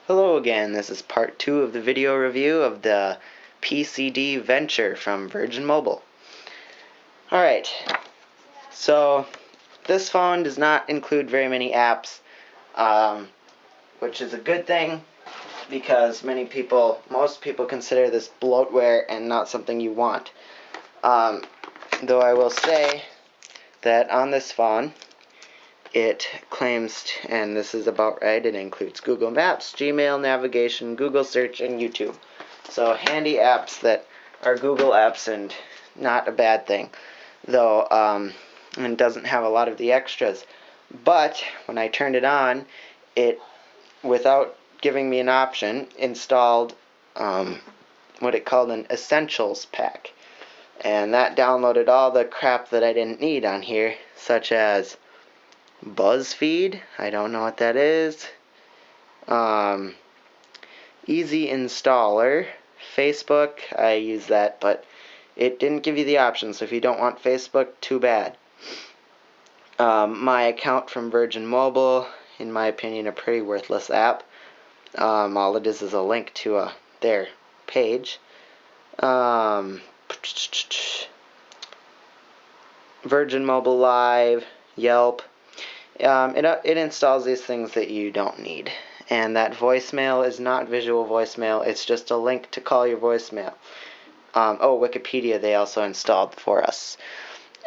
Hello again, this is part 2 of the video review of the PCD Venture from Virgin Mobile. Alright, so this phone does not include very many apps, which is a good thing because most people consider this bloatware and not something you want. Though I will say that on this phone, it claims, and this is about right, it includes Google Maps, Gmail, navigation, Google Search, and YouTube. So handy apps that are Google apps and not a bad thing. Though, it doesn't have a lot of the extras. But when I turned it on, it, without giving me an option, installed what it called an Essentials pack. And that downloaded all the crap that I didn't need on here, such as BuzzFeed, I don't know what that is. Easy Installer, Facebook, I use that, but it didn't give you the option, so if you don't want Facebook, too bad. My account from Virgin Mobile, in my opinion, a pretty worthless app. All it is a link to their page. Virgin Mobile Live, Yelp. It installs these things that you don't need. And that voicemail is not visual voicemail. It's just a link to call your voicemail. Wikipedia they also installed for us.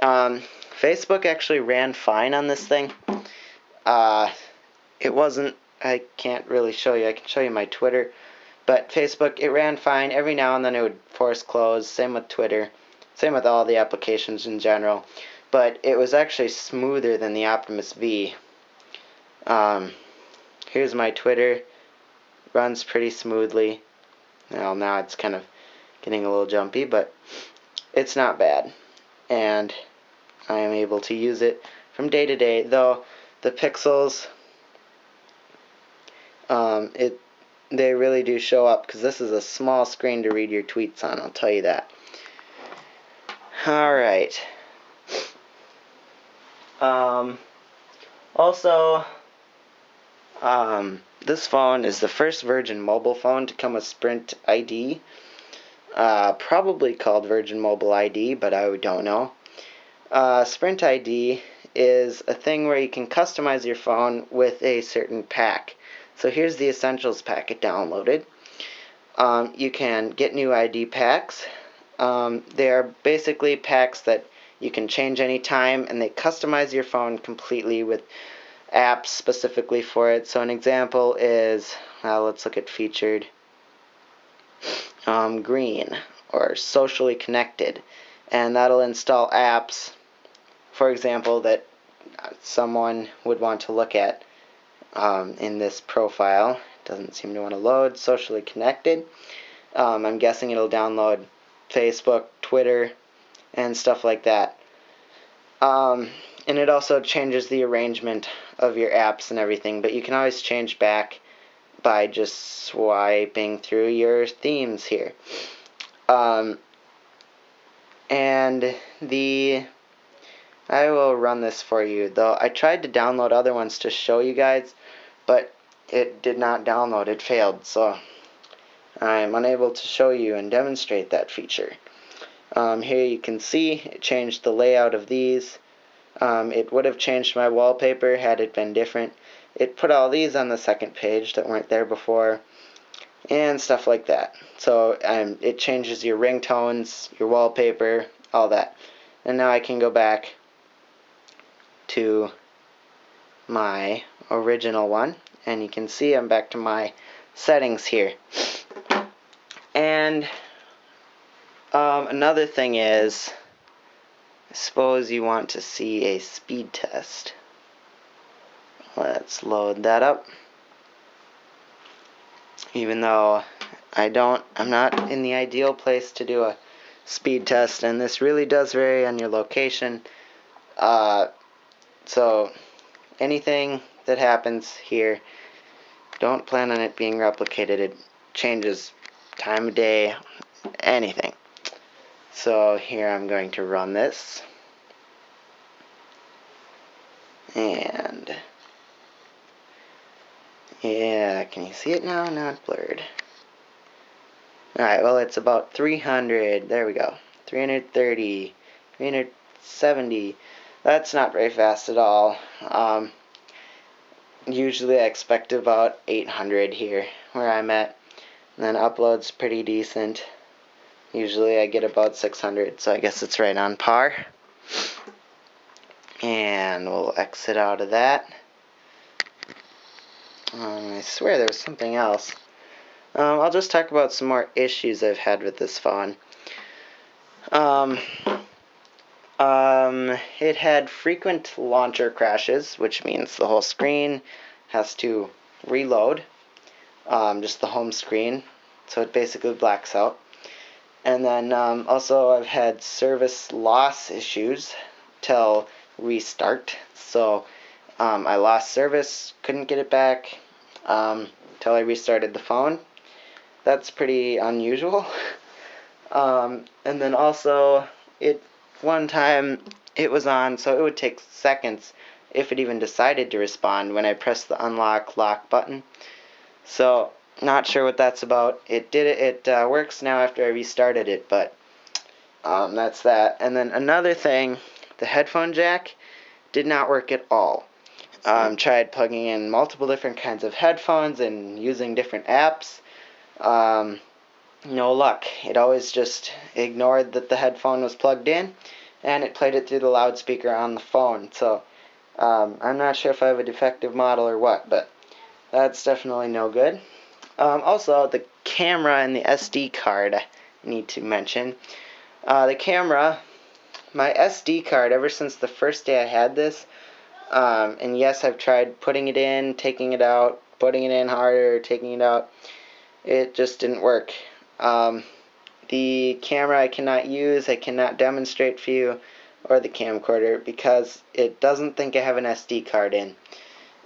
Facebook actually ran fine on this thing. It wasn't, I can't really show you. I can show you my Twitter. But Facebook, it ran fine. Every now and then it would force close. Same with Twitter. Same with all the applications in general. But it was actually smoother than the Optimus V. Here's my Twitter. Runs pretty smoothly. Well, now it's kind of getting a little jumpy, but it's not bad. And I am able to use it from day to day, though the pixels, they really do show up, because this is a small screen to read your tweets on, I'll tell you that. Alright. This phone is the first Virgin Mobile phone to come with Sprint ID. Probably called Virgin Mobile ID, but I don't know. Sprint ID is a thing where you can customize your phone with a certain pack. So here's the Essentials pack it downloaded. You can get new ID packs. They are basically packs that you can change anytime, and they customize your phone completely with apps specifically for it. So an example is, let's look at featured. Green, or socially connected. And that'll install apps, for example, that someone would want to look at in this profile. Doesn't seem to want to load. Socially connected. I'm guessing it'll download Facebook, Twitter, and stuff like that. And it also changes the arrangement of your apps and everything, but you can always change back by just swiping through your themes here. I will run this for you, though I tried to download other ones to show you guys, but it did not download, it failed, so I'm unable to show you and demonstrate that feature. Here you can see it changed the layout of these. It would have changed my wallpaper had it been different. It put all these on the second page that weren't there before, and stuff like that. So it changes your ringtones, your wallpaper, all that. And now I can go back to my original one, and you can see I'm back to my settings here. And another thing is, suppose you want to see a speed test. Let's load that up. Even though I'm not in the ideal place to do a speed test, and this really does vary on your location. So anything that happens here, don't plan on it being replicated. It changes time of day, anything. So here I'm going to run this. And Yeah, can you see it now? Not blurred. Alright, well, it's about 300. There we go. 330. 370. That's not very fast at all. Usually I expect about 800 here, where I'm at. And then upload's pretty decent. Usually I get about 600, so I guess it's right on par. And we'll exit out of that. I swear there was something else. I'll just talk about some more issues I've had with this phone. It had frequent launcher crashes, which means the whole screen has to reload, just the home screen, so it basically blacks out. And then also I've had service loss issues till restart, so I lost service, couldn't get it back till I restarted the phone. That's pretty unusual. And then also, one time it was on, so it would take seconds if it even decided to respond when I pressed the unlock lock button. So, not sure what that's about. It works now after I restarted it, but that's that. And then another thing, the headphone jack did not work at all. Tried plugging in multiple different kinds of headphones and using different apps. No luck. It always just ignored that the headphone was plugged in, and it played it through the loudspeaker on the phone. So I'm not sure if I have a defective model or what, but that's definitely no good. Also, the camera and the SD card I need to mention. The camera, my SD card, ever since the first day I had this, and yes, I've tried putting it in, taking it out, putting it in harder, taking it out. It just didn't work. The camera I cannot use, I cannot demonstrate for you, or the camcorder, because it doesn't think I have an SD card in,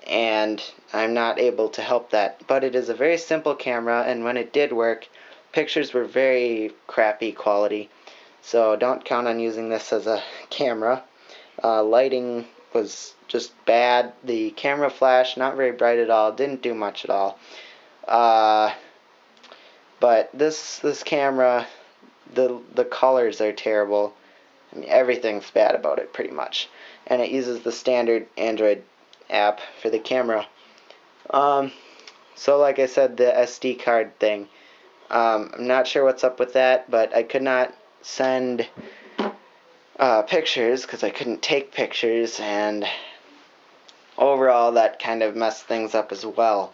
and I'm not able to help that. But it is a very simple camera, and when it did work, pictures were very crappy quality, so don't count on using this as a camera. Lighting was just bad. The camera flash, not very bright at all, didn't do much at all. But this camera, the colors are terrible. I mean, everything's bad about it pretty much, and it uses the standard Android app for the camera. So like I said, the SD card thing, I'm not sure what's up with that, but I could not send pictures because I couldn't take pictures, and overall that kind of messed things up as well.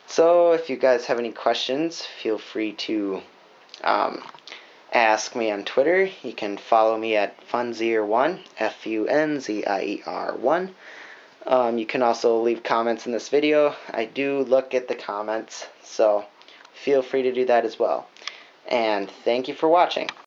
So if you guys have any questions, feel free to ask me on Twitter. You can follow me at Funzier1, Funzier1. You can also leave comments in this video. I do look at the comments, so feel free to do that as well. And thank you for watching.